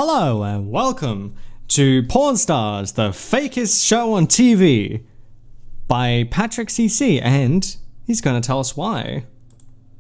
Hello and welcome to Porn Stars, the fakest show on TV by Patrick CC, and he's going to tell us why.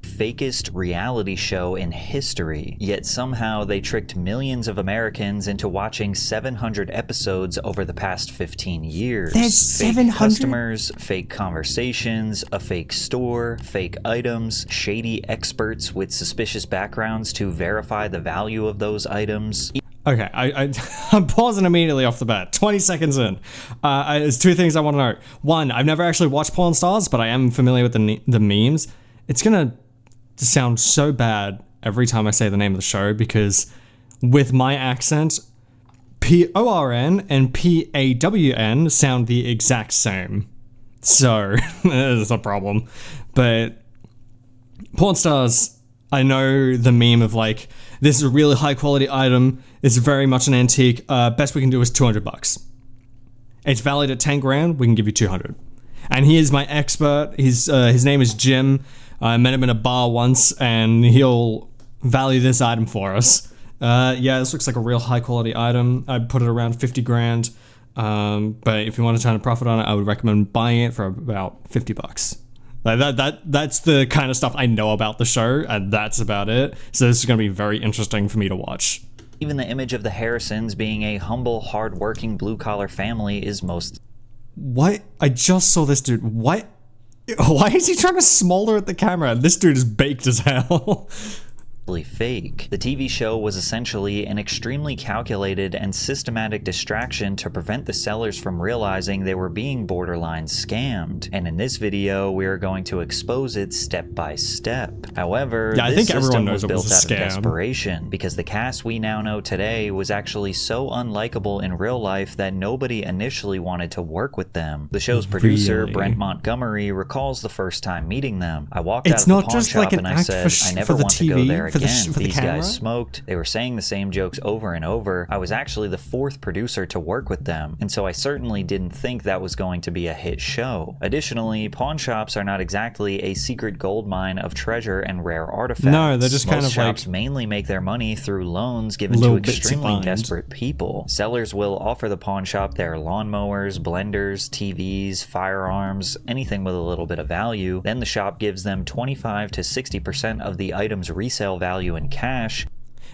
Fakest reality show in history, yet somehow they tricked millions of Americans into watching 700 episodes over the past 15 years. There's fake 700? customers, fake conversations, a fake store, fake items, shady experts with suspicious backgrounds to verify the value of those items. Okay, I'm pausing immediately off the bat. 20 seconds in. There's two things I want to know. One, I've never actually watched Porn Stars, but I am familiar with the memes. It's gonna sound so bad every time I say the name of the show because with my accent, PORN and PAWN sound the exact same. So, it's a problem. But Porn Stars, I know the meme of like, this is a really high quality item. It's very much an antique. Best we can do is $200. It's valued at 10 grand. We can give you 200. And he is my expert. His name is Jim. I met him in a bar once, and he'll value this item for us. Yeah, this looks like a real high quality item. I'd put it around 50 grand. But if you want to turn a profit on it, I would recommend buying it for about $50. That's the kind of stuff I know about the show, and that's about it. So this is going to be very interesting for me to watch. Even the image of the Harrisons being a humble, hard-working, blue-collar family is most... What? I just saw this dude. What? Why is he trying to smolder at the camera? This dude is baked as hell. fake. The TV show was essentially an extremely calculated and systematic distraction to prevent the sellers from realizing they were being borderline scammed. And in this video, we are going to expose it step by step. However, yeah, I this think everyone system knows was it built was a out of scam. desperation because the cast we now know today was actually so unlikable in real life that nobody initially wanted to work with them. The show's producer, Really? Brent Montgomery, recalls the first time meeting them. I walked It's out of the not pawn just shop like an and I act said, for I never the want to go TV, there for the again. for the These camera? guys smoked. They were saying the same jokes over and over. I was actually the fourth producer to work with them, and so I certainly didn't think that was going to be a hit show. Additionally, pawn shops are not exactly a secret gold mine of treasure and rare artifacts. No, they're just kind Most of shops like mainly make their money through loans given to little bits of extremely bind. desperate people. Sellers will offer the pawn shop their lawnmowers, blenders, TVs, firearms, anything with a little bit of value. Then the shop gives them 25 to 60% of the item's resale value in cash.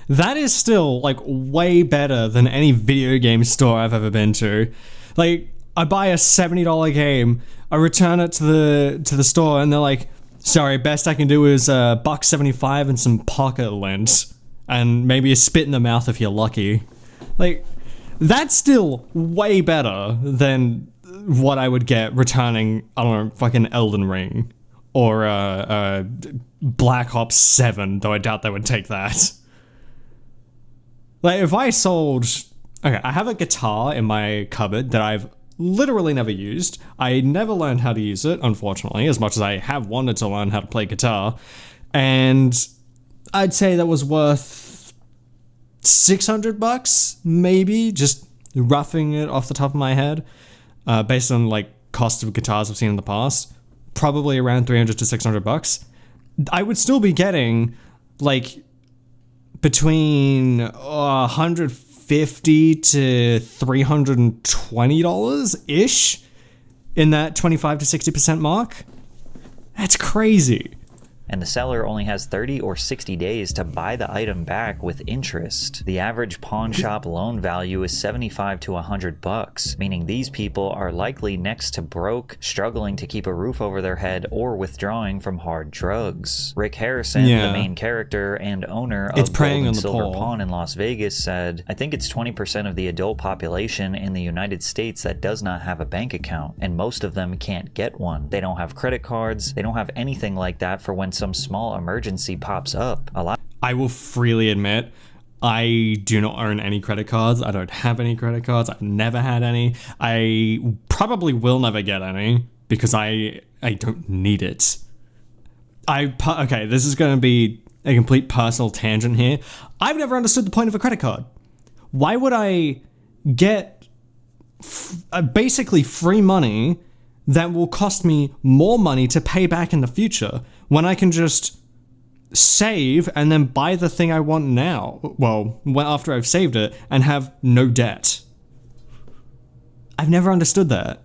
That is still like way better than any video game store I've ever been to. Like, I buy a $70 game, I return it to the store, and they're like, "Sorry, best I can do is $1.75 and some pocket lint, and maybe a spit in the mouth if you're lucky." Like, that's still way better than what I would get returning, I don't know, fucking Elden Ring or Black Ops 7, though I doubt they would take that. Like, if I sold... Okay, I have a guitar in my cupboard that I've literally never used. I never learned how to use it, unfortunately, as much as I have wanted to learn how to play guitar. And I'd say that was worth $600, maybe, just roughing it off the top of my head, based on, like, cost of guitars I've seen in the past. Probably around $300 to $600. I would still be getting, like, between $150 to $320-ish in that 25 to 60% mark. That's crazy. And the seller only has 30 or 60 days to buy the item back with interest. The average pawn shop loan value is 75 to $100, meaning these people are likely next to broke, struggling to keep a roof over their head, or withdrawing from hard drugs. Rick Harrison, the main character and owner of Gold and Silver Pawn in Las Vegas, said, "I think it's 20% of the adult population in the United States that does not have a bank account, and most of them can't get one. They don't have credit cards, they don't have anything like that for when some small emergency pops up." I will freely admit, I do not own any credit cards. I don't have any credit cards. I've never had any. I probably will never get any because I don't need it. Okay, this is going to be a complete personal tangent here. I've never understood the point of a credit card. Why would I get basically free money that will cost me more money to pay back in the future when I can just save and then buy the thing I want now. Well, after I've saved it and have no debt. I've never understood that.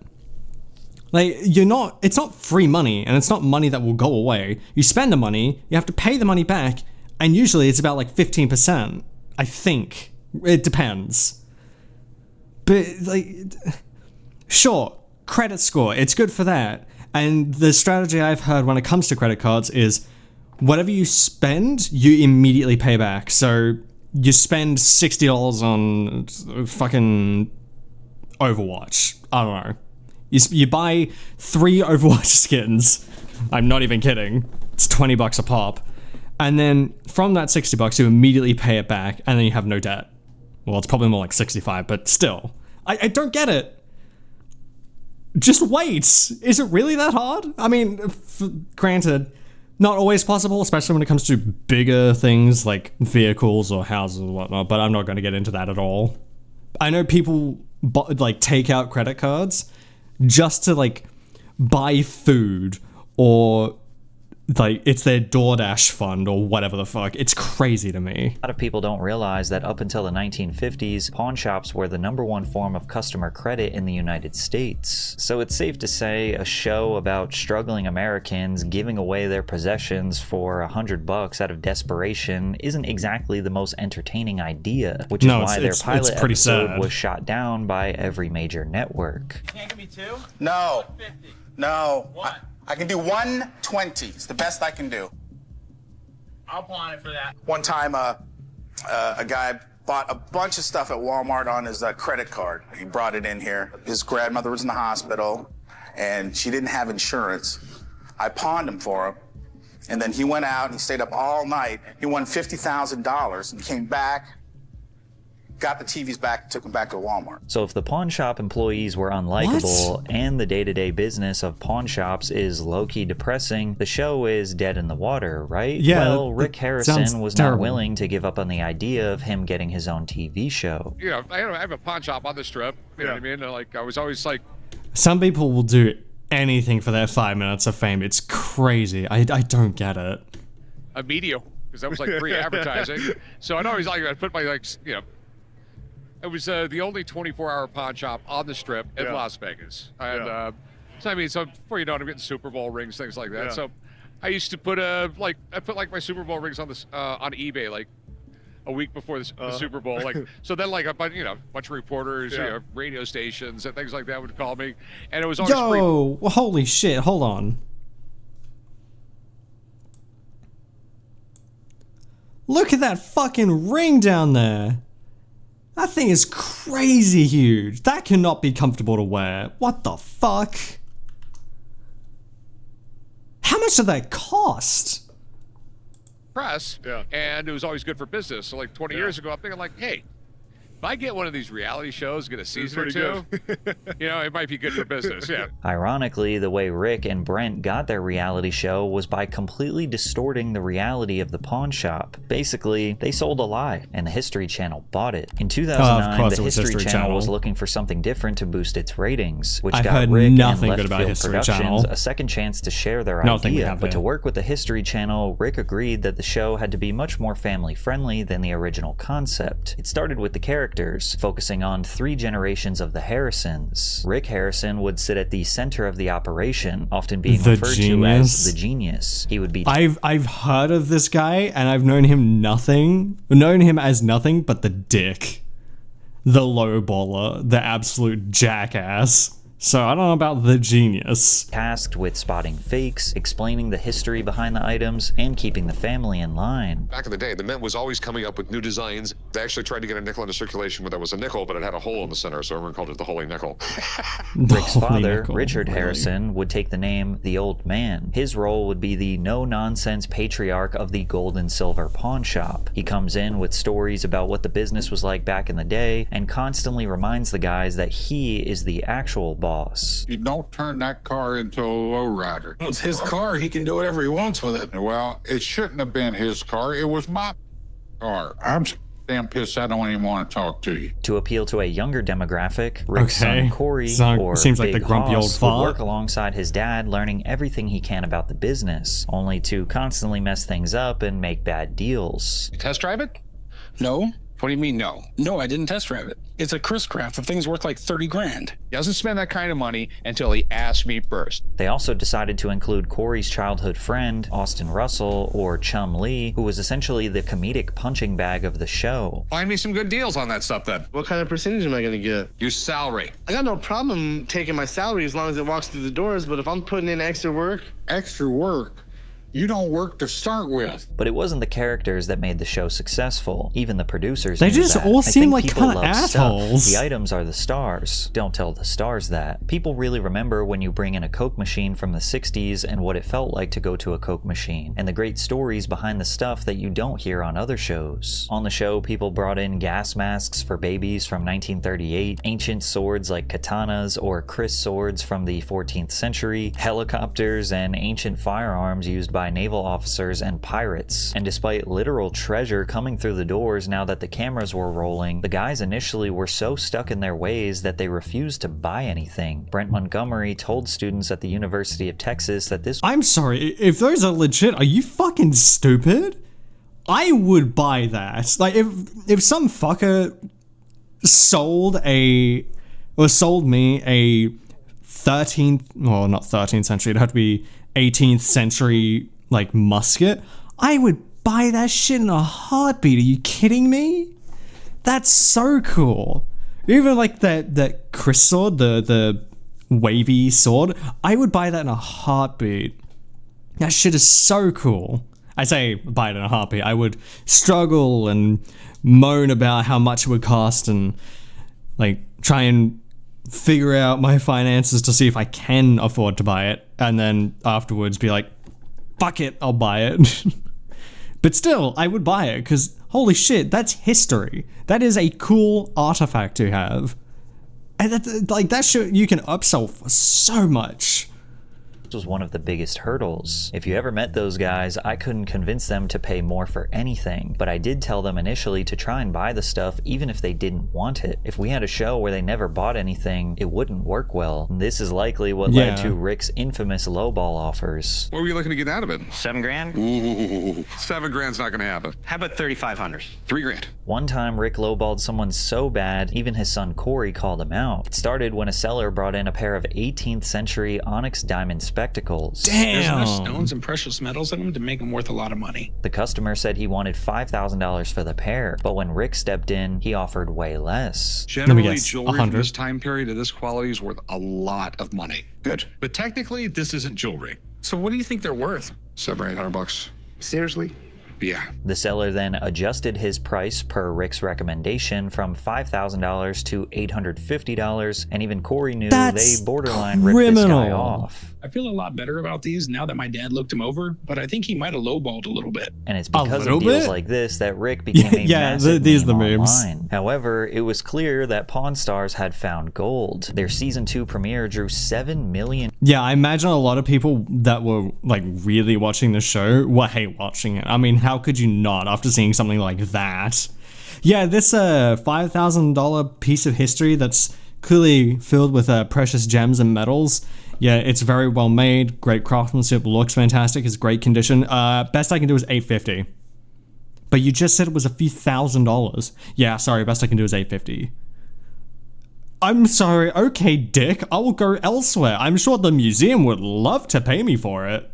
Like, it's not free money, and it's not money that will go away. You spend the money, you have to pay the money back, and usually it's about like 15%. I think. It depends. But, like, sure, credit score, it's good for that. And the strategy I've heard when it comes to credit cards is whatever you spend, you immediately pay back. So you spend $60 on fucking Overwatch. I don't know. You buy 3 Overwatch skins. I'm not even kidding. It's $20 a pop. And then from that $60, you immediately pay it back, and then you have no debt. Well, it's probably more like 65, but still. I don't get it. Just wait. Is it really that hard? I mean, granted, not always possible, especially when it comes to bigger things like vehicles or houses or whatnot, but I'm not going to get into that at all. I know people like take out credit cards just to like buy food, or like it's their DoorDash fund or whatever the fuck. It's crazy to me. A lot of people don't realize that up until the 1950s, pawn shops were the #1 form of customer credit in the United States. So it's safe to say a show about struggling Americans giving away their possessions for $100 out of desperation isn't exactly the most entertaining idea, which is why their pilot episode was shot down by every major network. Can't give me 2? No. 150. No. What? I can do 120. It's the best I can do. I'll pawn it for that. One time, a guy bought a bunch of stuff at Walmart on his credit card. He brought it in here. His grandmother was in the hospital, and she didn't have insurance. I pawned him for him, and then he went out and he stayed up all night. He won $50,000 and came back, got the TVs back, took them back to Walmart. So if the pawn shop employees were unlikable and the day-to-day business of pawn shops is low-key depressing, the show is dead in the water, right? Yeah. Well, Rick Harrison was not willing to give up on the idea of him getting his own TV show. You know, I have a pawn shop on the strip. You know what I mean? Like, I was always like... Some people will do anything for their 5 minutes of fame. It's crazy. I don't get it. A media, because that was like free advertising. So I'd always I'd put my, like, you know... It was the only 24-hour pawn shop on the strip in Las Vegas. And so I mean, so before you know it, I'm getting Super Bowl rings, things like that. So I used to put I put like my Super Bowl rings on this on eBay like a week before the Super Bowl. Like so then like a bunch of reporters, you know, radio stations and things like that would call me, and it was always free. Yo, holy shit! Hold on. Look at that fucking ring down there. That thing is crazy huge. That cannot be comfortable to wear. What the fuck? How much did that cost? Press, and it was always good for business. So like 20 years ago, I'm thinking like, hey, if I get one of these reality shows, get a season or two, you know, it might be good for business. Yeah. Ironically, the way Rick and Brent got their reality show was by completely distorting the reality of the pawn shop. Basically, they sold a lie, and the History Channel bought it. In 2009, the History Channel was looking for something different to boost its ratings, which got Rick and Left Field Productions a second chance to share their idea. But to work with the History Channel, Rick agreed that the show had to be much more family-friendly than the original concept. It started with the characters, focusing on 3 generations of the Harrisons. Rick Harrison would sit at the center of the operation, often being referred to as the genius. He would be... I've heard of this guy, and I've known him as nothing but the dick. The lowballer, the absolute jackass. So I don't know about the genius. Tasked with spotting fakes, explaining the history behind the items, and keeping the family in line. Back in the day, the Mint was always coming up with new designs. They actually tried to get a nickel into circulation where there was a nickel, but it had a hole in the center, so everyone called it the Holy Nickel. Rick's father, Richard Harrison, would take the name The Old Man. His role would be the no-nonsense patriarch of the gold and silver pawn shop. He comes in with stories about what the business was like back in the day, and constantly reminds the guys that he is the actual boss. You don't turn that car into a lowrider. It's his car. He can do whatever he wants with it. Well, it shouldn't have been his car. It was my car. I'm Damn pissed, I don't even want to talk to you. To appeal to a younger demographic, Rick's Okay. son Corey, So, seems like Big the grumpy old Hoss, would fart. work alongside his dad, learning everything he can about the business, only to constantly mess things up and make bad deals. You test drive it? No. What do you mean, no? No, I didn't test drive it. It's a Chris craft. The thing's worth like 30 grand. He doesn't spend that kind of money until he asks me first. They also decided to include Corey's childhood friend, Austin Russell, or Chum Lee, who was essentially the comedic punching bag of the show. Find me some good deals on that stuff then. What kind of percentage am I gonna get? Your salary. I got no problem taking my salary as long as it walks through the doors, but if I'm putting in extra work, Extra work? You don't work to start with. But it wasn't the characters that made the show successful. Even the producers They knew just that. all I seem think like people kinda love stuff. assholes. The items are the stars. Don't tell the stars that. People really remember when you bring in a Coke machine from the 60s and what it felt like to go to a Coke machine, and the great stories behind the stuff that you don't hear on other shows. On the show, people brought in gas masks for babies from 1938, ancient swords like katanas or Chris swords from the 14th century, helicopters, and ancient firearms used by naval officers and pirates. And despite literal treasure coming through the doors now that the cameras were rolling, the guys initially were so stuck in their ways that they refused to buy anything. Brent Montgomery told students at the University of Texas that this I'm sorry, if those are legit, are you fucking stupid? I would buy that. Like, if some fucker sold me a 13th, well, not 13th century, it'd have to be 18th century, like, musket, I would buy that shit in a heartbeat. Are you kidding me? That's so cool. Even like that Chris sword, the wavy sword, I would buy that in a heartbeat. That shit is so cool. I say buy it in a heartbeat. I would struggle and moan about how much it would cost and like try and figure out my finances to see if I can afford to buy it, and then afterwards be like, fuck it, I'll buy it. But still, I would buy it because holy shit, that's history. That is a cool artifact to have. And that shit you can upsell for so much. was one of the biggest hurdles. If you ever met those guys, I couldn't convince them to pay more for anything, but I did tell them initially to try and buy the stuff even if they didn't want it. If we had a show where they never bought anything, it wouldn't work well. This is likely what led to Rick's infamous lowball offers. What were you looking to get out of it? $7 grand? Ooh, $7 grand's not gonna happen. How about 3,500? $3 grand. One time, Rick lowballed someone so bad, even his son Corey called him out. It started when a seller brought in a pair of 18th century onyx diamond spectacles. Damn! There's enough stones and precious metals in them to make them worth a lot of money. The customer said he wanted $5,000 for the pair, but when Rick stepped in, he offered way less. Generally, jewelry from this time period of this quality is worth a lot of money. Good. But technically, this isn't jewelry. So what do you think they're worth? $700 or $800. seriously? Yeah. The seller then adjusted his price per Rick's recommendation from $5,000 to $850, and even Corey knew That's they borderline ripped this guy criminal. off. I feel a lot better about these now that my dad looked him over, but I think he might have lowballed a little bit. And it's because little of deals bit? like this that Rick became a massive these meme are the memes. online. However, it was clear that Pawn Stars had found gold. Their season 2 premiere drew 7 million. Yeah, I imagine a lot of people that were like really watching the show will hate watching it. I mean, how could you not after seeing something like that? Yeah, this $5,000 piece of history that's clearly filled with precious gems and metals. Yeah, it's very well made, great craftsmanship, looks fantastic, it's great condition. Best I can do is $850. But you just said it was a few $1,000s. Yeah, sorry, best I can do is $850. I'm sorry, okay, Dick, I will go elsewhere. I'm sure the museum would love to pay me for it.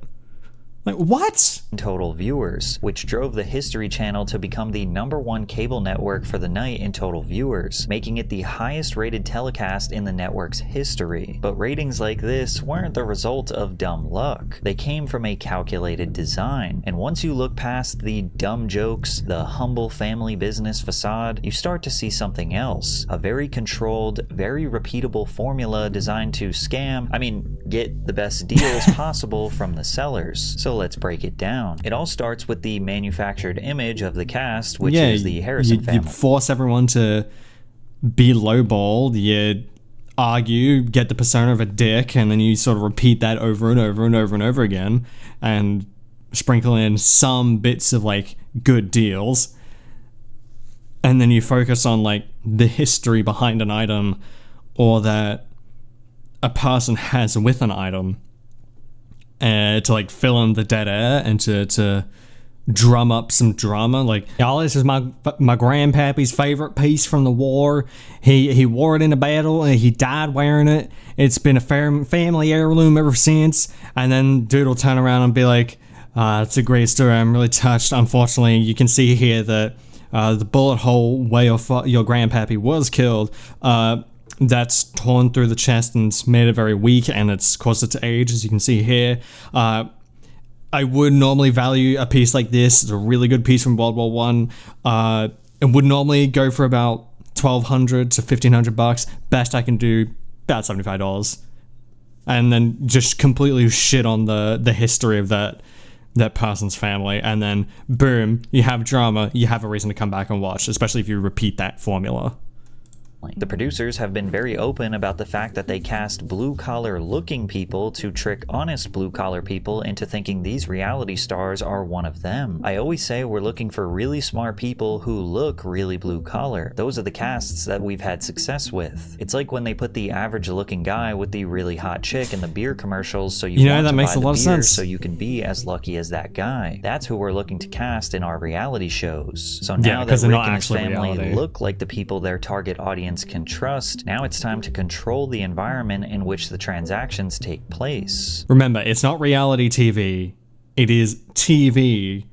Like, what? Total viewers, which drove the History Channel to become the #1 cable network for the night in total viewers, making it the highest rated telecast in the network's history. But ratings like this weren't the result of dumb luck. They came from a calculated design, and once you look past the dumb jokes, the humble family business facade, you start to see something else. A very controlled, very repeatable formula designed to get the best deals possible from the sellers. So let's break it down. It all starts with the manufactured image of the cast, which is the Harrison family. You force everyone to be lowballed, you argue, get the persona of a dick, and then you sort of repeat that over and over and over and over again, and sprinkle in some bits of like good deals. and then you focus on like the history behind an item or that a person has with an item, to like fill in the dead air and to drum up some drama. Like, y'all, this is my grandpappy's favorite piece from the war. He wore it in a battle and he died wearing it. It's been a family heirloom ever since. And then dude will turn around and be like, it's a great story, I'm really touched. Unfortunately, you can see here that the bullet hole where your grandpappy was killed, that's torn through the chest and it's made it very weak, and it's caused it to age, as you can see here. I would normally value a piece like this. It's a really good piece from World War One. It would normally go for about $1,200 to $1,500. Best I can do, about $75. And then just completely shit on the history of that person's family, and then boom, you have drama, you have a reason to come back and watch, especially if you repeat that formula. The producers have been very open about the fact that they cast blue-collar looking people to trick honest blue-collar people into thinking these reality stars are one of them. I always say we're looking for really smart people who look really blue-collar. Those are the casts that we've had success with. It's like when they put the average-looking guy with the really hot chick in the beer commercials, so you want that to makes buy a lot the of beer sense. so you can be as lucky as that guy. That's who we're looking to cast in our reality shows. So now that Rick and his family look like the people their target audience can trust, now it's time to control the environment in which the transactions take place. Remember, it's not reality TV. It is TV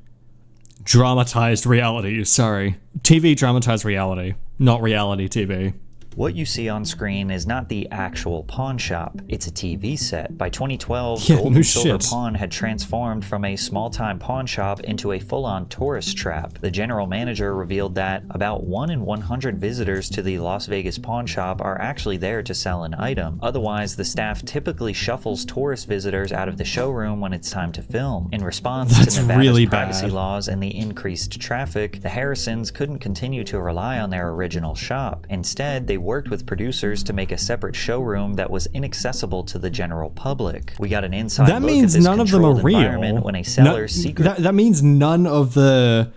dramatized reality. Sorry. TV dramatized reality, not reality TV. What you see on screen is not the actual pawn shop, it's a TV set. By 2012, Yeah, Gold no and Silver shit. Pawn had transformed from a small-time pawn shop into a full-on tourist trap. The general manager revealed that about 1 in 100 visitors to the Las Vegas pawn shop are actually there to sell an item. Otherwise, the staff typically shuffles tourist visitors out of the showroom when it's time to film. In response That's to Nevada's really privacy bad. laws and the increased traffic, the Harrisons couldn't continue to rely on their original shop. Instead, they worked with producers to make a separate showroom that was inaccessible to the general public. We got an inside That look means at this none of them are controlled real. environment when a seller's secret That means none of the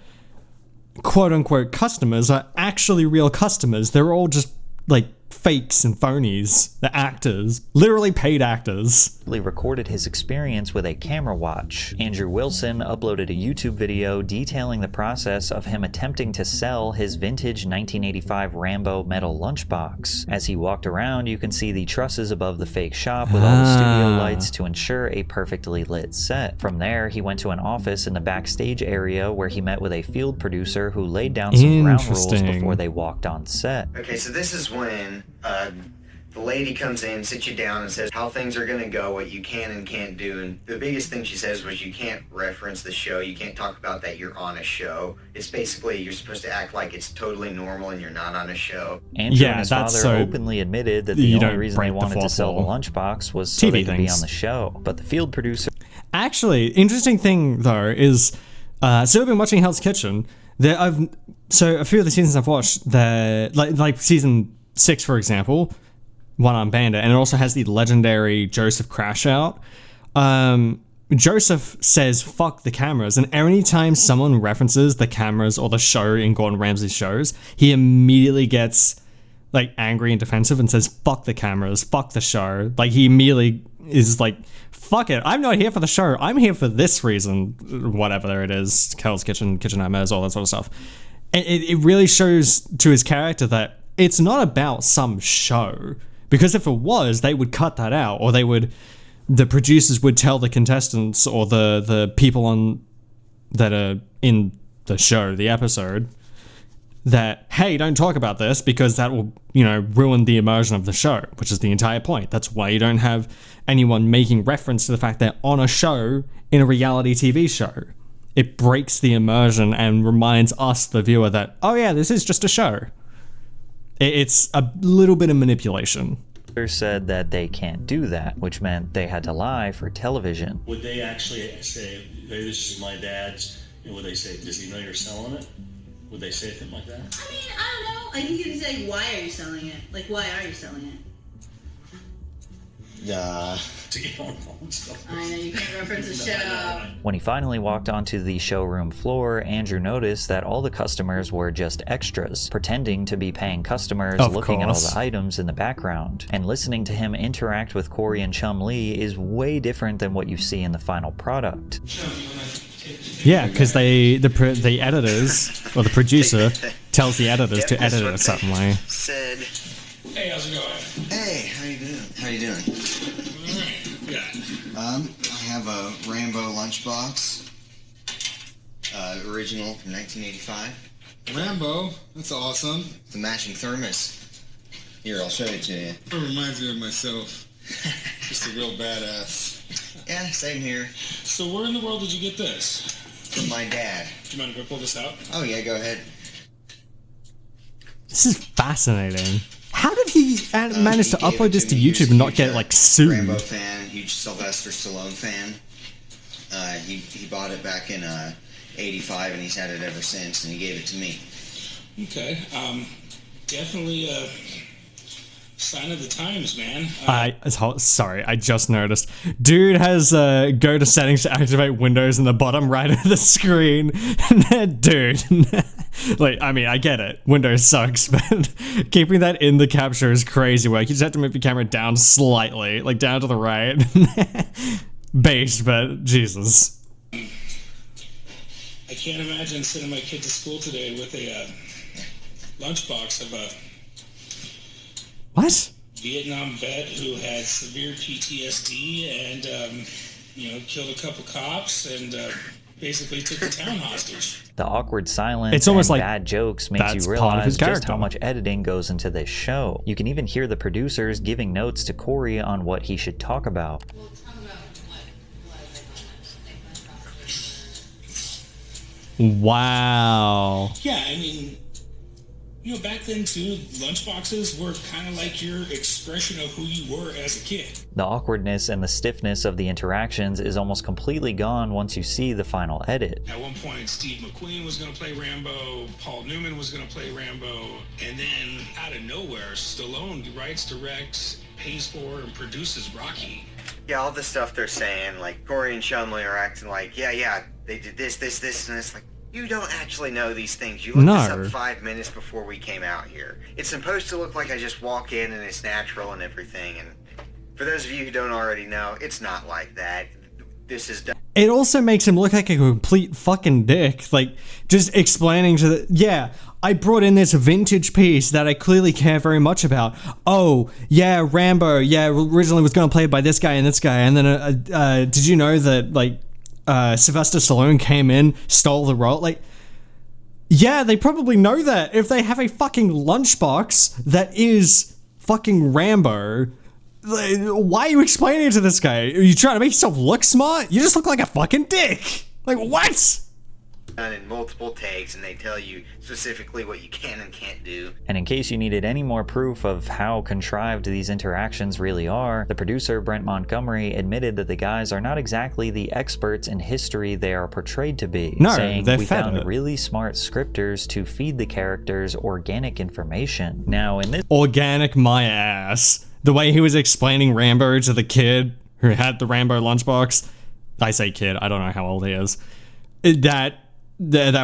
quote-unquote customers are actually real customers. They're all just like fakes and phonies. The actors, literally paid actors. recorded his experience with a camera watch. Andrew Wilson uploaded a YouTube video detailing the process of him attempting to sell his vintage 1985 Rambo metal lunchbox. As he walked around, you can see the trusses above the fake shop with all the studio lights to ensure a perfectly lit set. From there, he went to an office in the backstage area where he met with a field producer who laid down some ground rules before they walked on set. Okay, so this is when the lady comes in, sits you down, and says how things are going to go, what you can and can't do. And the biggest thing she says was you can't reference the show. You can't talk about that you're on a show. It's basically you're supposed to act like it's totally normal and you're not on a show. Andrew and his father openly admitted that the only reason they wanted to sell the lunchbox was so they could be on the show. But the field producer... Actually, interesting thing though is, so I've been watching Hell's Kitchen. So a few of the seasons I've watched, like season 6, for example, One Armed Bandit, and it also has the legendary Joseph crash out. Joseph says fuck the cameras, and anytime someone references the cameras or the show in Gordon Ramsay's shows, he immediately gets like angry and defensive and says fuck the cameras, fuck the show. Like he immediately is like, fuck it, I'm not here for the show, I'm here for this reason, whatever it is, Hell's Kitchen, Kitchen Nightmares, all that sort of stuff. And it really shows to his character that it's not about some show, because if it was, they would cut that out, or the producers would tell the contestants or the people that are in the show, the episode, that, hey, don't talk about this because that will, ruin the immersion of the show, which is the entire point. That's why you don't have anyone making reference to the fact they're on a show in a reality TV show. It breaks the immersion and reminds us, the viewer, that, oh yeah, this is just a show. It's a little bit of manipulation. Said that they can't do that, which meant they had to lie for television. Would they actually say, hey, this is my dad's, and would they say, does he know you're selling it? Would they say something like that? I mean, I don't know. I think you'd say, why are you selling it? Like, why are you selling it? to get on phone stuff. I know you can't reference the show. When he finally walked onto the showroom floor, Andrew noticed that all the customers were just extras, pretending to be paying customers, looking at all the items in the background. And listening to him interact with Corey and Chum-Li is way different than what you see in the final product. Yeah, because the editors, or the producer, tells the editors to edit it a certain way. Said, Hey, how's it going? hey, how you doing? How you doing? Yeah. I have a Rambo lunchbox, original from 1985. Rambo? That's awesome. The matching thermos. Here, I'll show it to you. It reminds me of myself. Just a real badass. Yeah, same here. So where in the world did you get this? From my dad. Do you mind if I pull this out? Oh yeah, go ahead. This is fascinating. How did he manage to upload this to YouTube and not get like sued? Rambo fan, huge Sylvester Stallone fan. He bought it back in '85 and he's had it ever since, and he gave it to me. Okay. Definitely a sign of the times, man. Sorry, I just noticed. Dude has go to settings to activate Windows in the bottom right of the screen. Dude. Like, I mean, I get it. Windows sucks, but keeping that in the capture is crazy work. You just have to move your camera down slightly, like down to the right. Based, but Jesus. I can't imagine sending my kid to school today with a lunchbox of a what? Vietnam vet who had severe PTSD and, killed a couple cops and basically took the town hostage. The awkward silence it's almost and like bad jokes makes you realize just how much editing goes into this show. You can even hear the producers giving notes to Corey on what he should talk about. Wow. Yeah, I mean, back then too, lunchboxes were kind of like your expression of who you were as a kid. The awkwardness and the stiffness of the interactions is almost completely gone once you see the final edit. At one point, Steve McQueen was going to play Rambo, Paul Newman was going to play Rambo, and then out of nowhere, Stallone writes, directs, pays for, and produces Rocky. Yeah, all the stuff they're saying, like Corey and Chumley are acting like, yeah, they did this, and it's like, you don't actually know these things. You looked this up 5 minutes before we came out here. It's supposed to look like I just walk in and it's natural and everything. And for those of you who don't already know, it's not like that. This is done. It also makes him look like a complete fucking dick. Like, just explaining to the... Yeah, I brought in this vintage piece that I clearly care very much about. Oh, yeah, Rambo, yeah, originally was going to play by this guy and this guy. And then, did you know that, like... Sylvester Stallone came in, stole the role. Like, yeah, they probably know that if they have a fucking lunchbox that is fucking Rambo. Like, why are you explaining it to this guy? Are you trying to make yourself look smart? You just look like a fucking dick. Like, what? Done in multiple takes, and they tell you specifically what you can and can't do. And in case you needed any more proof of how contrived these interactions really are, the producer Brent Montgomery admitted that the guys are not exactly the experts in history they are portrayed to be, saying we found really smart scripters to feed the characters organic information. Now in this organic my ass, the way he was explaining Rambo to the kid who had the Rambo lunchbox, I say kid, I don't know how old he is, that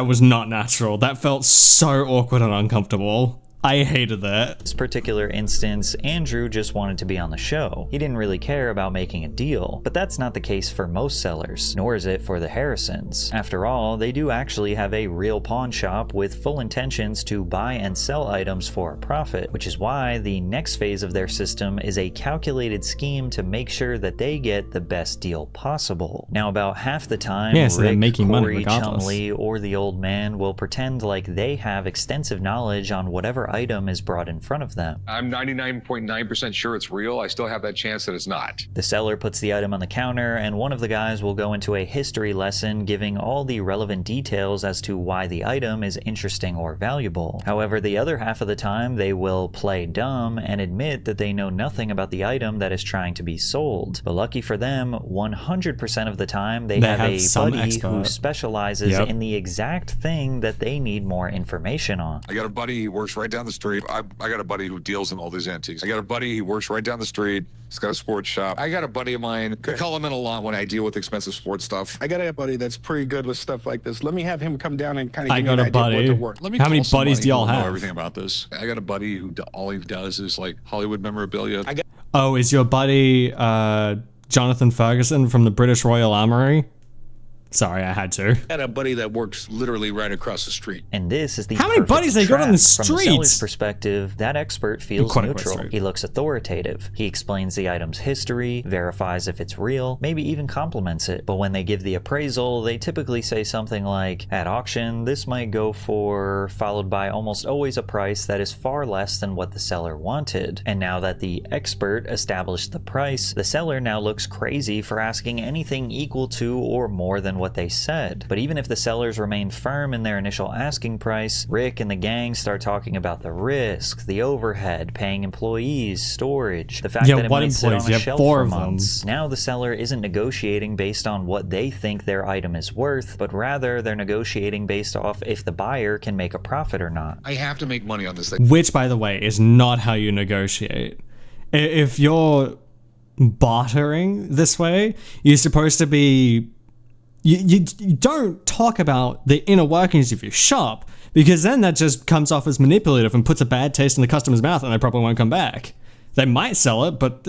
was not natural. That felt so awkward and uncomfortable. I hated that. This particular instance, Andrew just wanted to be on the show. He didn't really care about making a deal, but that's not the case for most sellers, nor is it for the Harrisons. After all, they do actually have a real pawn shop with full intentions to buy and sell items for a profit, which is why the next phase of their system is a calculated scheme to make sure that they get the best deal possible. Now, about half the time, Rick, Corey, Chumley, or the old man will pretend like they have extensive knowledge on whatever item is brought in front of them. I'm 99.9% sure it's real. I still have that chance that it's not. The seller puts the item on the counter, and one of the guys will go into a history lesson giving all the relevant details as to why the item is interesting or valuable. However, the other half of the time they will play dumb and admit that they know nothing about the item that is trying to be sold. But lucky for them, 100% of the time they have a buddy who specializes in the exact thing that they need more information on. I got a buddy, he works right down down the street. I got a buddy who deals in all these antiques. I got a buddy, he works right down the street. He's got a sports shop. I got a buddy of mine. I call him in a lot when I deal with expensive sports stuff. I got a buddy that's pretty good with stuff like this. Let me have him come down and kind of I give got me a an idea of what buddy. they're worth. Let me How many call somebody buddies do y'all who will know have? everything about this. I got a buddy who all he does is like Hollywood memorabilia. Oh, is your buddy Jonathan Ferguson from the British Royal Armoury? Sorry, I had to. I got a buddy that works literally right across the street. And this is the How many perfect buddies they got on the trap. From the streets? seller's perspective, that expert feels Quite a neutral. question. He looks authoritative. He explains the item's history, verifies if it's real, maybe even compliments it. But when they give the appraisal, they typically say something like, at auction, this might go for, followed by almost always a price that is far less than what the seller wanted. And now that the expert established the price, the seller now looks crazy for asking anything equal to or more than what they said. But even if the sellers remain firm in their initial asking price, Rick and the gang start talking about the risk, the overhead, paying employees, storage, the fact that it might sit on a shelf for months. Now the seller isn't negotiating based on what they think their item is worth, but rather they're negotiating based off if the buyer can make a profit or not. I have to make money on this thing. Which, by the way, is not how you negotiate. If you're bartering this way, you're supposed to be... You don't talk about the inner workings of your shop, because then that just comes off as manipulative and puts a bad taste in the customer's mouth, and they probably won't come back. They might sell it, but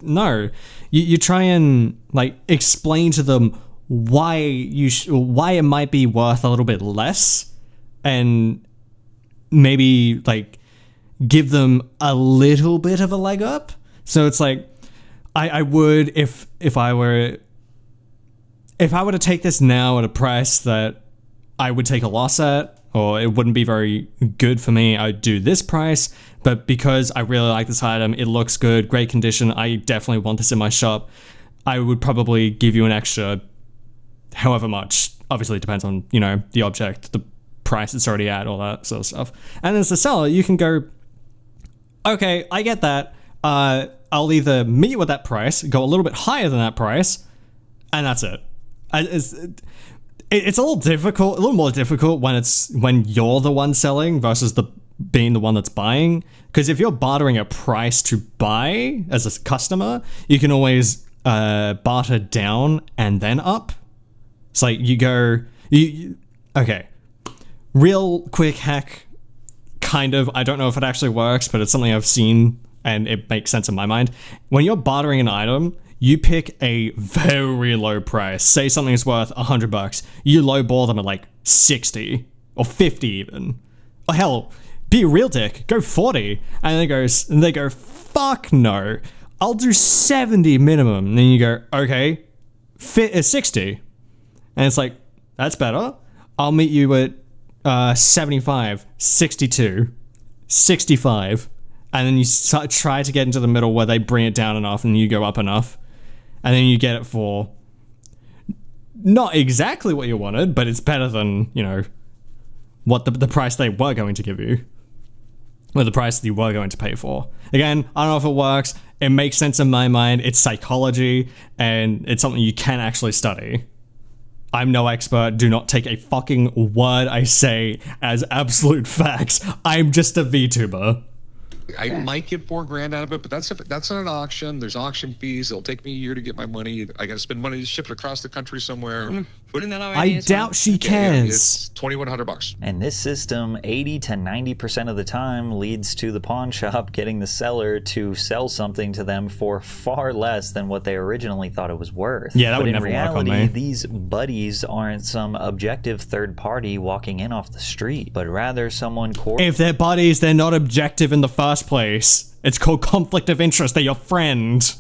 no. You try and like explain to them why why it might be worth a little bit less, and maybe like give them a little bit of a leg up. So it's like I would if I were to take this now at a price that I would take a loss at, or it wouldn't be very good for me, I'd do this price. But because I really like this item, it looks good, great condition, I definitely want this in my shop, I would probably give you an extra however much. Obviously it depends on, you know, the object, the price it's already at, all that sort of stuff. And as the seller, you can go, okay, I get that. I'll either meet you at that price, go a little bit higher than that price, and that's it. It's a little more difficult when you're the one selling versus being the one that's buying. Because if you're bartering a price to buy as a customer, you can always barter down and then up. It's like you go, okay, real quick hack, kind of. I don't know if it actually works, but it's something I've seen and it makes sense in my mind. When you're bartering an item, you pick a very low price. Say something's worth $100. You lowball them at like 60 or 50 even. Or hell, be a real dick. Go 40. And they go, fuck no. I'll do 70 minimum. And then you go, okay, 60. And it's like, that's better. I'll meet you at 75, 62, 65. And then you try to get into the middle where they bring it down enough and you go up enough. And then you get it for not exactly what you wanted, but it's better than, you know, what the price they were going to give you. Or the price that you were going to pay for. Again, I don't know if it works. It makes sense in my mind. It's psychology, and it's something you can actually study. I'm no expert. Do not take a fucking word I say as absolute facts. I'm just a VTuber. I might get $4,000 out of it, but that's at an auction. There's auction fees. It'll take me a year to get my money. I got to spend money to ship it across the country somewhere. I doubt she cares. It's $2,100. And this system, 80 to 90% of the time, leads to the pawn shop getting the seller to sell something to them for far less than what they originally thought it was worth. Yeah, that would never work on me. But in reality, these buddies aren't some objective third party walking in off the street, but rather someone If they're buddies, they're not objective in the first place. It's called conflict of interest. They're your friend.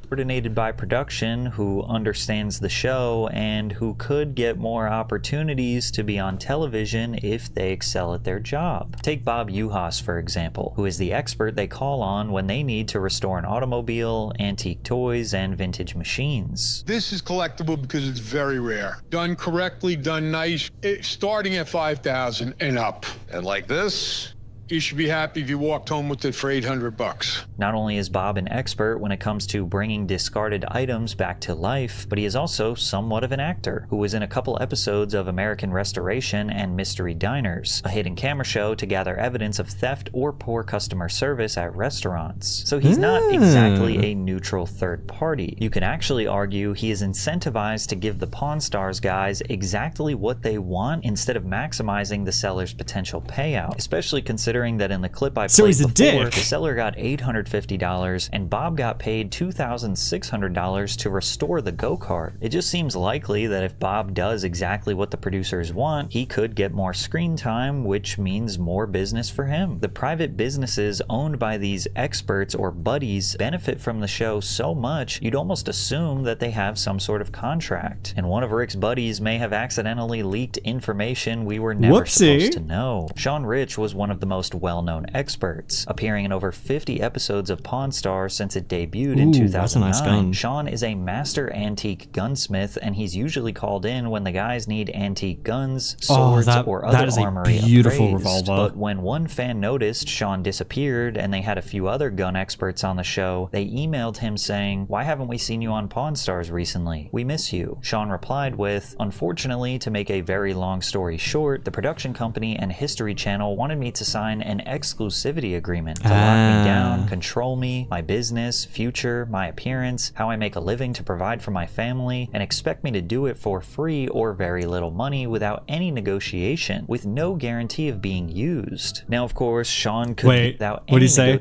Coordinated by production, who understands the show and who could get more opportunities to be on television if they excel at their job. Take Bob Uhas, for example, who is the expert they call on when they need to restore an automobile, antique toys, and vintage machines. This is collectible because it's very rare. Done correctly, done nice, starting at $5,000 and up. And like this, You should be happy if you walked home with it for $800. Not only is Bob an expert when it comes to bringing discarded items back to life, but he is also somewhat of an actor who was in a couple episodes of American Restoration and Mystery Diners, a hidden camera show to gather evidence of theft or poor customer service at restaurants. So he's not exactly a neutral third party. You can actually argue he is incentivized to give the Pawn Stars guys exactly what they want instead of maximizing the seller's potential payout, especially considering that in the clip I played before, the seller got $850 and Bob got paid $2,600 to restore the go-kart. It just seems likely that if Bob does exactly what the producers want, he could get more screen time, which means more business for him. The private businesses owned by these experts or buddies benefit from the show so much, you'd almost assume that they have some sort of contract. And one of Rick's buddies may have accidentally leaked information we were never supposed to know. Sean Rich was one of the most well-known experts, appearing in over 50 episodes of Pawn Stars since it debuted in 2009. That's a nice gun. Sean is a master antique gunsmith, and he's usually called in when the guys need antique guns, swords, or other armory beautiful appraised. revolver. But when one fan noticed Sean disappeared and they had a few other gun experts on the show, they emailed him saying, "Why haven't we seen you on Pawn Stars recently? We miss you." Sean replied with, "Unfortunately, to make a very long story short, the production company and History Channel wanted me to sign an exclusivity agreement to lock me down, control me, my business, future, my appearance, how I make a living to provide for my family, and expect me to do it for free or very little money without any negotiation, with no guarantee of being used." Now, of course, Sean could without any what did he say?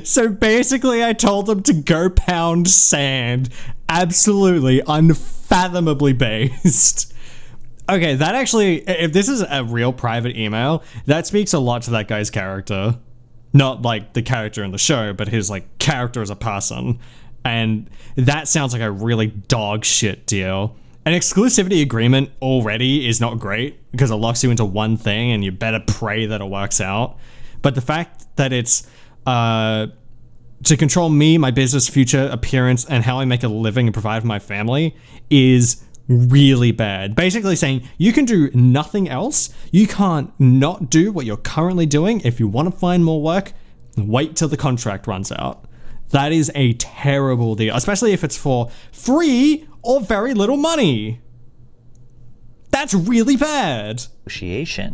So basically, I told them to go pound sand. Absolutely, unfathomably based. Okay, that actually, if this is a real private email, that speaks a lot to that guy's character. Not like the character in the show, but his like character as a person. And that sounds like a really dog shit deal. An exclusivity agreement already is not great because it locks you into one thing and you better pray that it works out. But the fact that it's to control me, my business, future, appearance, and how I make a living and provide for my family is really bad. Basically saying you can do nothing else. You can't not do what you're currently doing. If you want to find more work, wait till the contract runs out. That is a terrible deal, especially if it's for free or very little money. That's really bad.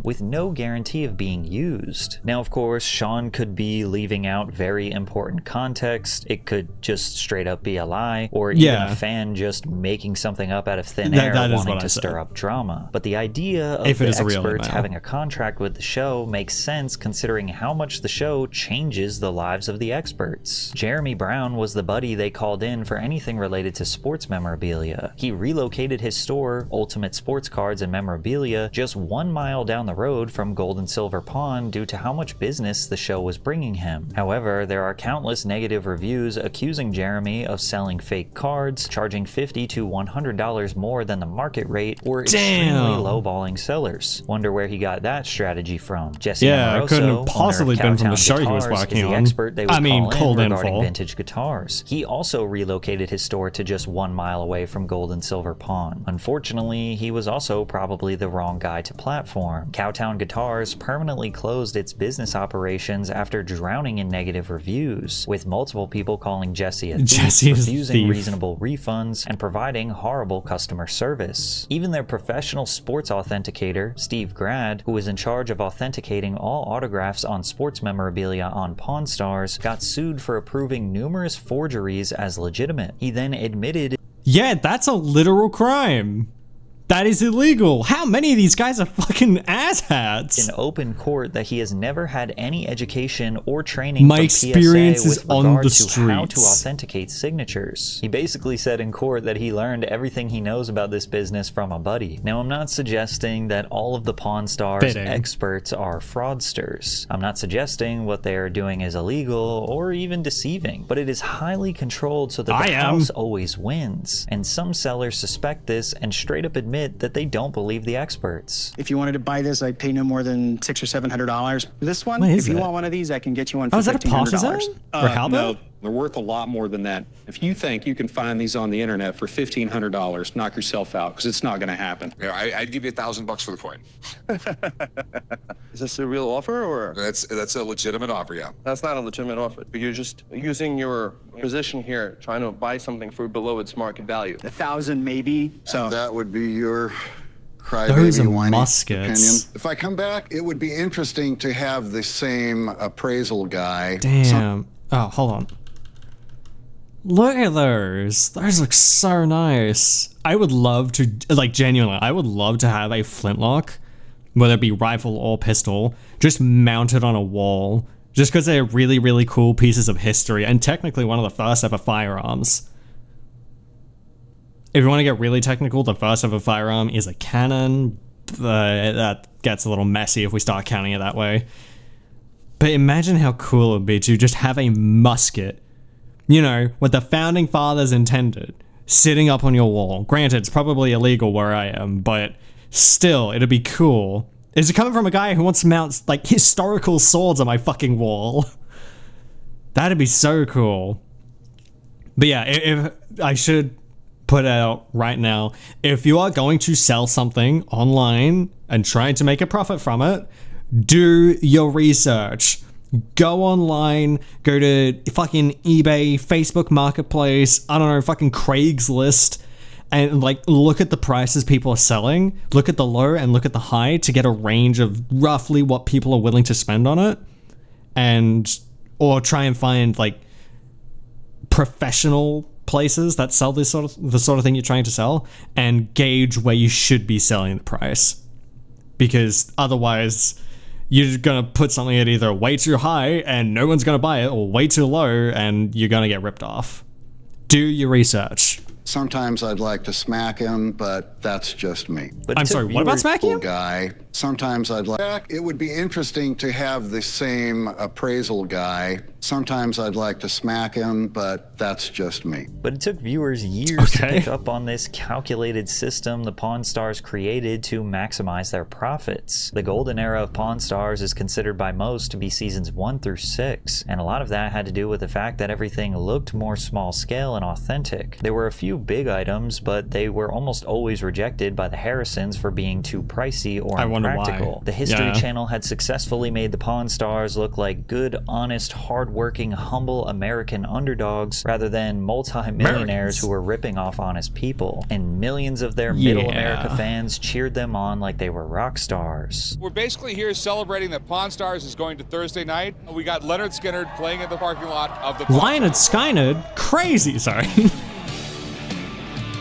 With no guarantee of being used. Now, of course, Sean could be leaving out very important context. It could just straight up be a lie, or even a fan just making something up out of thin air wanting to stir up drama. But the idea of the experts having a contract with the show makes sense considering how much the show changes the lives of the experts. Jeremy Brown was the buddy they called in for anything related to sports memorabilia. He relocated his store, Ultimate Sports Cards and Memorabilia, just 1 mile down the road from Gold and Silver Pawn due to how much business the show was bringing him. However, there are countless negative reviews accusing Jeremy of selling fake cards, charging $50 to $100 more than the market rate, or extremely lowballing sellers. Wonder where he got that strategy from. Jesse Amoroso, it couldn't have possibly been from the show he was working on. Expert they would call in regarding vintage guitars. He also relocated his store to just 1 mile away from Gold and Silver Pawn. Unfortunately, he was also probably the wrong guy to platform. Cowtown Guitars permanently closed its business operations after drowning in negative reviews, with multiple people calling Jesse a thief, refusing reasonable refunds, and providing horrible customer service. Even their professional sports authenticator, Steve Grad, who was in charge of authenticating all autographs on sports memorabilia on Pawn Stars, got sued for approving numerous forgeries as legitimate. He then admitted, "Yeah, that's a literal crime. That is illegal. How many of these guys are fucking asshats?" in open court that he has never had any education or training My from experience PSA is with on regard the to how to streets. authenticate signatures. He basically said in court that he learned everything he knows about this business from a buddy. Now, I'm not suggesting that all of the Pawn Stars experts are fraudsters. I'm not suggesting what they are doing is illegal or even deceiving, but it is highly controlled so that the house always wins. And some sellers suspect this and straight up admit that they don't believe the experts. If you wanted to buy this, I'd pay no more than $600 or $700. This one, What is if you that? want one of these, I can get you one for Oh, is that a $1,500. partisan? Or halberd? No, They're worth a lot more than that. If you think you can find these on the internet for $1,500, knock yourself out, because it's not going to happen. Yeah, I'd give you $1,000 for the coin. Is this a real offer, or? That's a legitimate offer, yeah. That's not a legitimate offer, but you're just using your position here, trying to buy something for below its market value. 1,000 maybe. So that would be your those are crybaby whiny muskets. opinion. If I come back, it would be interesting to have the same appraisal guy. Damn. Oh, hold on. Look at those. Those look so nice. I would love to, like, genuinely, I would love to have a flintlock, whether it be rifle or pistol, just mounted on a wall, just because they're really, really cool pieces of history, and technically one of the first ever firearms. If you want to get really technical, the first ever firearm is a cannon. That gets a little messy if we start counting it that way. But imagine how cool it would be to just have a musket, you know, what the founding fathers intended, sitting up on your wall. Granted, it's probably illegal where I am, but still, it'd be cool. Is it coming from a guy who wants to mount, like, historical swords on my fucking wall? That'd be so cool. But yeah, if I should put out right now, if you are going to sell something online and trying to make a profit from it, do your research. Go online, go to fucking eBay, Facebook Marketplace, I don't know, fucking Craigslist, and like look at the prices people are selling, look at the low and look at the high to get a range of roughly what people are willing to spend on it, and or try and find like professional places that sell this sort of thing you're trying to sell, and gauge where you should be selling the price, because otherwise you're gonna put something at either way too high and no one's gonna buy it, or way too low and you're gonna get ripped off. Do your research. Sometimes I'd like to smack him, but that's just me. But I'm sorry, what about smacking him? Guy. Sometimes I'd like. It would be interesting to have the same appraisal guy. Sometimes I'd like to smack him, but that's just me. But it took viewers years to pick up on this calculated system the Pawn Stars created to maximize their profits. The golden era of Pawn Stars is considered by most to be seasons 1 through 6, and a lot of that had to do with the fact that everything looked more small scale and authentic. There were a few big items, but they were almost always rejected by the Harrisons for being too pricey or impractical. The History Channel had successfully made the Pawn Stars look like good, honest, hard-working, humble American underdogs rather than multi-millionaires who were ripping off honest people. And millions of their middle America fans cheered them on like they were rock stars. We're basically here celebrating that Pawn Stars is going to Thursday night. We got Leonard Skinnard playing in the parking lot of the Leonard Skinnard? Crazy, sorry.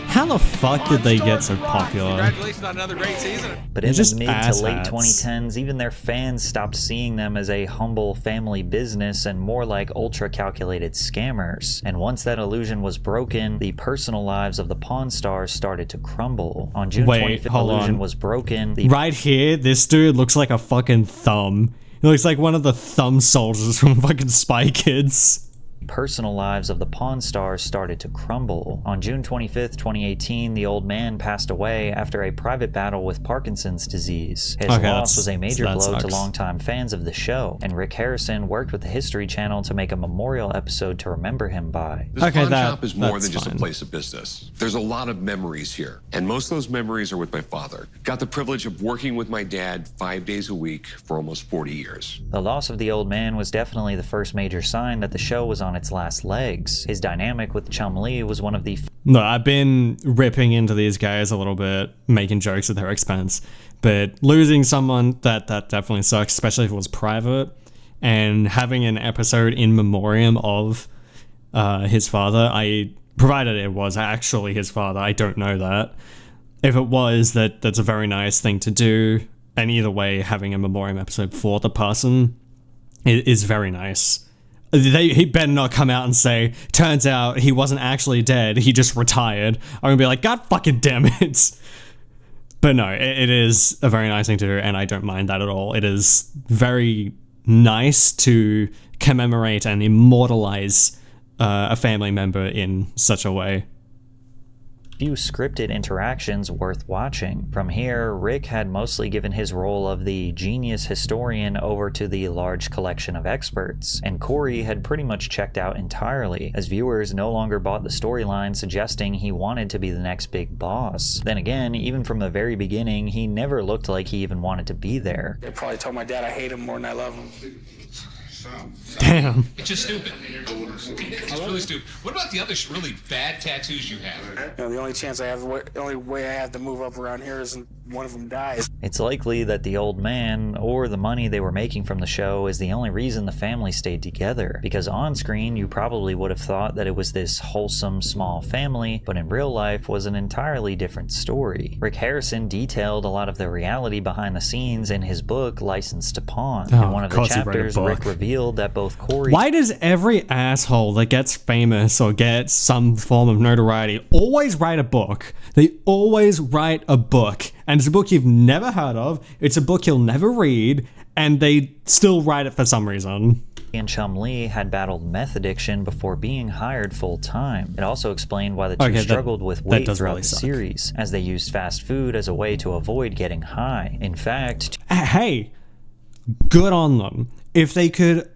How the fuck did they get so popular? Congratulations on another great season. But in the mid to late 2010s, even their fans stopped seeing them as a humble family business and more like ultra-calculated scammers. And once that illusion was broken, the personal lives of the Pawn Stars started to crumble. On June 25th, the illusion was broken. Right here, this dude looks like a fucking thumb. He looks like one of the thumb soldiers from fucking Spy Kids. Personal lives of the Pawn Stars started to crumble. On June 25th, 2018, the old man passed away after a private battle with Parkinson's disease. His loss was a major blow to longtime fans of the show, and Rick Harrison worked with the History Channel to make a memorial episode to remember him by. This pawn shop is more than just a place of business. There's a lot of memories here, and most of those memories are with my father. Got the privilege of working with my dad 5 days a week for almost 40 years. The loss of the old man was definitely the first major sign that the show was on its last legs. His dynamic with Chum Lee was one of the... No, I've been ripping into these guys a little bit, making jokes at their expense, but losing someone, that definitely sucks, especially if it was private, and having an episode in memoriam of his father, provided it was actually his father, I don't know that. If it was, that's a very nice thing to do, and either way, having a memoriam episode for the person is very nice. He better not come out and say, turns out he wasn't actually dead, he just retired. I'm gonna be like, God fucking damn it. But no, it is a very nice thing to do, and I don't mind that at all. It is very nice to commemorate and immortalize a family member in such a way. few scripted interactions worth watching. From here, Rick had mostly given his role of the genius historian over to the large collection of experts, and Corey had pretty much checked out entirely, as viewers no longer bought the storyline suggesting he wanted to be the next big boss. Then again, even from the very beginning, he never looked like he even wanted to be there. They probably told my dad I hate him more than I love him. Damn. It's just stupid. It's really stupid. What about the other really bad tattoos you have? The only chance I have, the only way I have to move up around here is one of them dies. It's likely that the old man, or the money they were making from the show, is the only reason the family stayed together, because on screen you probably would have thought that it was this wholesome small family, but in real life was an entirely different story. Rick Harrison detailed a lot of the reality behind the scenes in his book Licensed to Pawn. In one of the chapters, Rick revealed that both Corey... Why does every asshole that gets famous or gets some form of notoriety always write a book? They always write a book, and it's a book you've never heard of, it's a book you'll never read, and they still write it for some reason. And Chum Lee had battled meth addiction before being hired full-time. It also explained why the two struggled with weight throughout the series, as they used fast food as a way to avoid getting high. In fact... Hey, good on them. If they could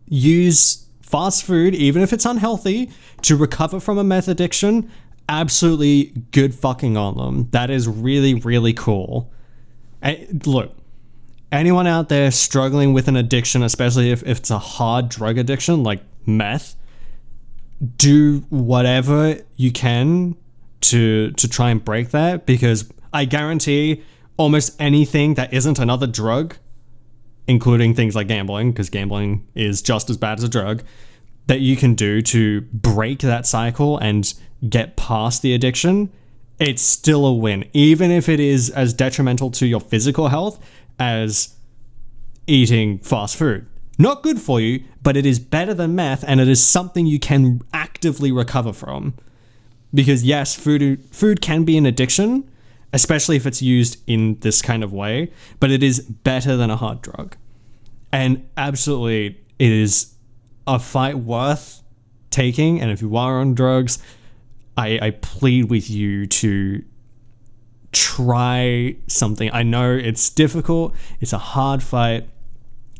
use fast food, even if it's unhealthy, to recover from a meth addiction, absolutely good fucking on them. That is really, really cool. Look, anyone out there struggling with an addiction, especially if it's a hard drug addiction like meth, do whatever you can to try and break that, because I guarantee almost anything that isn't another drug, including things like gambling, because gambling is just as bad as a drug, that you can do to break that cycle and get past the addiction, it's still a win. Even if it is as detrimental to your physical health as eating fast food. Not good for you, but it is better than meth, and it is something you can actively recover from. Because yes, food can be an addiction, especially if it's used in this kind of way, but it is better than a hard drug. And absolutely, it is a fight worth taking, and if you are on drugs, I plead with you to try something. I know it's difficult, it's a hard fight,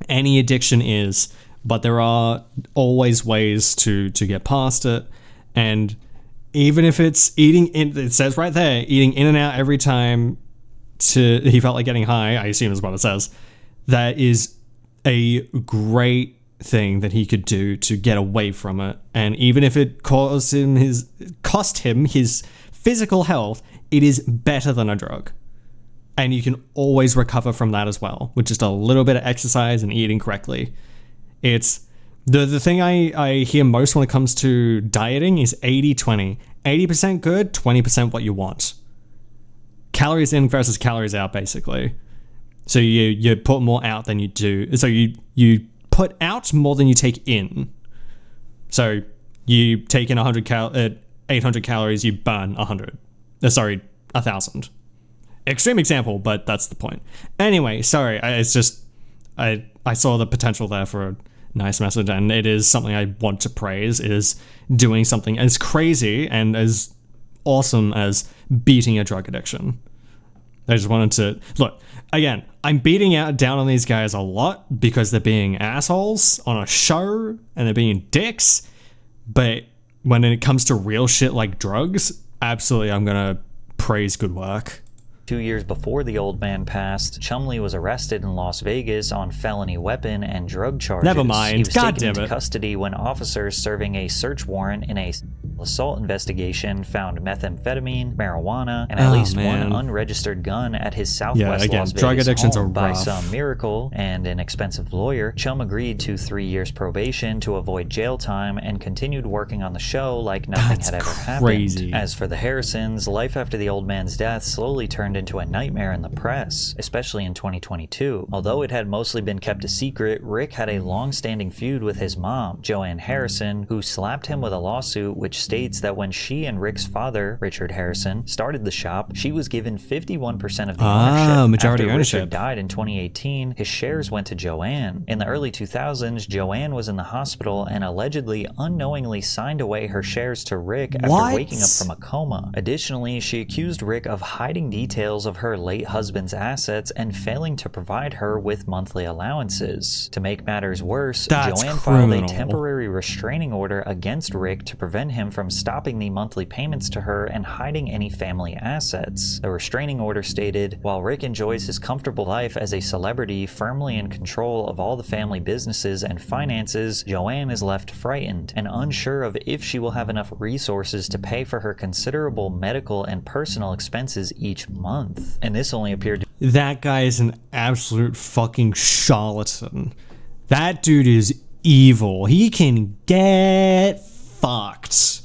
any addiction is, but there are always ways to get past it. And even if it's eating in, it says right there, eating in and out every time he felt like getting high, I assume is what it says, that is a great thing that he could do to get away from it. And even if it cost him his physical health, it is better than a drug. And you can always recover from that as well, with just a little bit of exercise and eating correctly. It's the thing I hear most when it comes to dieting is 80-20. 80% good, 20% what you want. Calories in versus calories out, basically. So you put more out than you do. So you put out more than you take in. So you take in 800 calories, you burn 1,000. Extreme example, but that's the point. Anyway, sorry, I saw the potential there for a nice message, and it is something I want to praise, is doing something as crazy and as awesome as beating a drug addiction. I just wanted to... Look, again, I'm beating down on these guys a lot because they're being assholes on a show and they're being dicks, but when it comes to real shit like drugs, absolutely I'm gonna praise good work. 2 years before the old man passed, Chumley was arrested in Las Vegas on felony weapon and drug charges. Never mind. He was God taken damn into it. custody when officers serving a search warrant in a assault investigation found methamphetamine, marijuana, and at least one unregistered gun at his Southwest again, Las Vegas drug addictions home. are By rough. some miracle and an expensive lawyer, Chum agreed to 3 years probation to avoid jail time and continued working on the show like nothing had ever crazy. happened. As for the Harrisons, life after the old man's death slowly turned turned into a nightmare in the press, especially in 2022. Although it had mostly been kept a secret, Rick had a long-standing feud with his mom, Joanne Harrison, who slapped him with a lawsuit which states that when she and Rick's father, Richard Harrison, started the shop, she was given 51% of the ownership. Majority After ownership. Richard died in 2018, his shares went to Joanne. In the early 2000s, Joanne was in the hospital and allegedly unknowingly signed away her shares to Rick after waking up from a coma. Additionally, she accused Rick of hiding details of her late husband's assets and failing to provide her with monthly allowances. To make matters worse, Joanne filed a temporary restraining order against Rick to prevent him from stopping the monthly payments to her and hiding any family assets. The restraining order stated, while Rick enjoys his comfortable life as a celebrity firmly in control of all the family businesses and finances, Joanne is left frightened and unsure of if she will have enough resources to pay for her considerable medical and personal expenses each month. And this only appeared to That guy is an absolute fucking charlatan. That dude is evil. He can get fucked.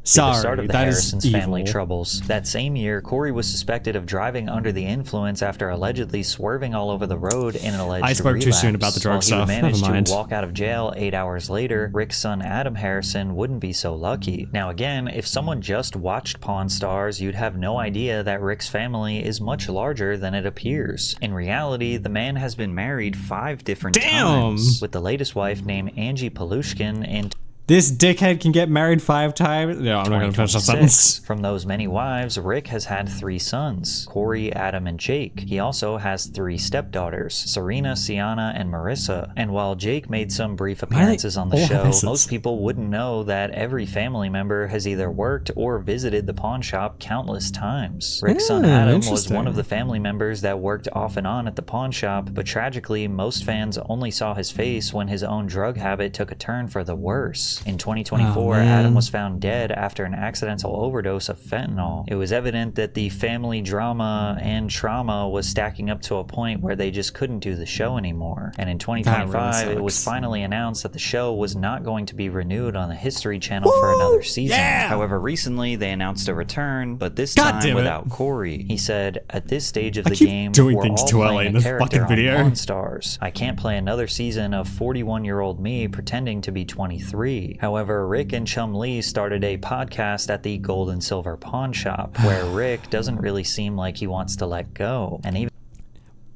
the start of the that Harrison's is family evil. troubles. That same year, Corey was suspected of driving under the influence after allegedly swerving all over the road in an alleged I spoke too soon about the drug While stuff. He would manage Never mind. to walk out of jail 8 hours later, Rick's son Adam Harrison wouldn't be so lucky. Now again, if someone just watched Pawn Stars, you'd have no idea that Rick's family is much larger than it appears. In reality, the man has been married 5 different times, with the latest wife named Angie Palushkin in This dickhead can get married 5 times? No, I'm not going to finish that sentence. From those many wives, Rick has had 3 sons, Corey, Adam, and Jake. He also has 3 stepdaughters, Serena, Sienna, and Marissa. And while Jake made some brief appearances on the show, most people wouldn't know that every family member has either worked or visited the pawn shop countless times. Rick's son Adam was one of the family members that worked off and on at the pawn shop, but tragically, most fans only saw his face when his own drug habit took a turn for the worse. In 2024, Adam was found dead after an accidental overdose of fentanyl. It was evident that the family drama and trauma was stacking up to a point where they just couldn't do the show anymore. And in 2025, it was finally announced that the show was not going to be renewed on the History Channel for another season. However, recently they announced a return, but this time without Corey. He said, "At this stage of the game, we're all playing a character on Pawn Stars. I can't play another season of 41-year-old me pretending to be 23. However, Rick and Chum Lee started a podcast at the Gold and Silver Pawn Shop, where Rick doesn't really seem like he wants to let go. And even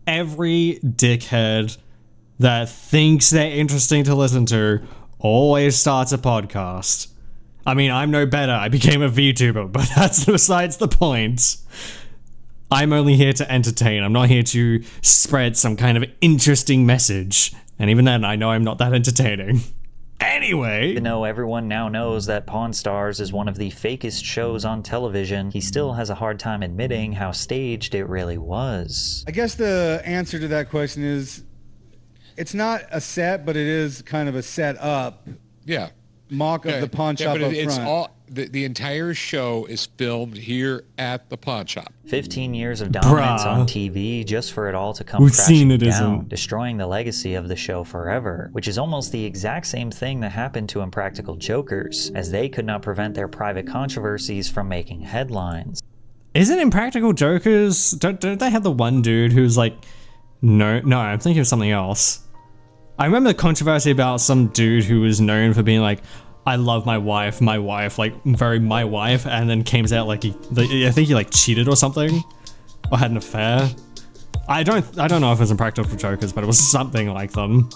every dickhead that thinks they're interesting to listen to always starts a podcast. I mean, I'm no better. I became a VTuber, but that's besides the point. I'm only here to entertain. I'm not here to spread some kind of interesting message. And even then, I know I'm not that entertaining. Anyway, even though everyone now knows that Pawn Stars is one of the fakest shows on television, he still has a hard time admitting how staged it really was. I guess the answer to that question is, it's not a set, but it is kind of a set up. Yeah. Mock of the pawn shop but up it's front. all the entire show is filmed here at the pawn shop. 15 years of dominance on TV just for it all to come We've crashing seen it, down, isn't. destroying the legacy of the show forever, which is almost the exact same thing that happened to Impractical Jokers, as they could not prevent their private controversies from making headlines. Isn't Impractical Jokers, don't they have the one dude who's like, no, I'm thinking of something else. I remember the controversy about some dude who was known for being like, I love my wife, like very my wife, and then came out like I think he like cheated or something, or had an affair. I don't know if it was Impractical Jokers, but it was something like them.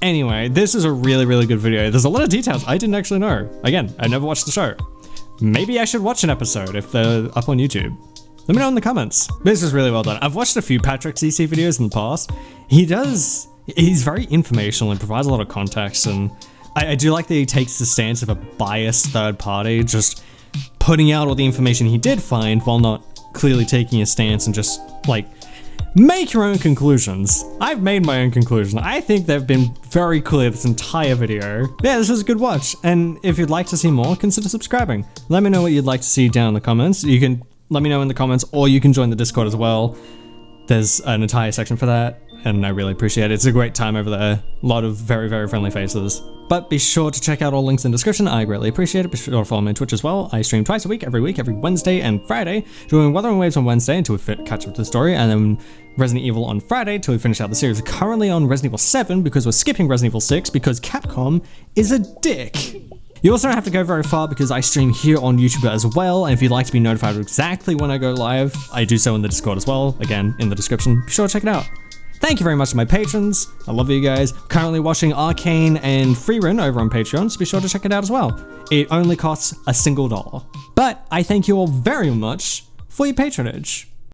Anyway, this is a really, really good video. There's a lot of details I didn't actually know. Again, I never watched the show. Maybe I should watch an episode if they're up on YouTube. Let me know in the comments. This is really well done. I've watched a few Patrick CC videos in the past. He's very informational and provides a lot of context, and I do like that he takes the stance of a biased third party, just putting out all the information he did find while not clearly taking a stance and just, like, make your own conclusions. I've made my own conclusion. I think they've been very clear this entire video. Yeah, this was a good watch, and if you'd like to see more, consider subscribing. Let me know what you'd like to see down in the comments. You can let me know in the comments, or you can join the Discord as well. There's an entire section for that. and I really appreciate it. It's a great time over there. A lot of very, very friendly faces. But be sure to check out all links in the description. I greatly appreciate it. Be sure to follow me on Twitch as well. I stream twice a week, every Wednesday and Friday, doing Wuthering Waves on Wednesday until we catch up to the story, and then Resident Evil on Friday till we finish out the series. We're currently on Resident Evil 7 because we're skipping Resident Evil 6 because Capcom is a dick. You also don't have to go very far because I stream here on YouTube as well, and if you'd like to be notified exactly when I go live, I do so in the Discord as well, again, in the description. Be sure to check it out. Thank you very much to my patrons. I love you guys. Currently watching Arcane and Freerun over on Patreon, so be sure to check it out as well. It only costs $1. But I thank you all very much for your patronage.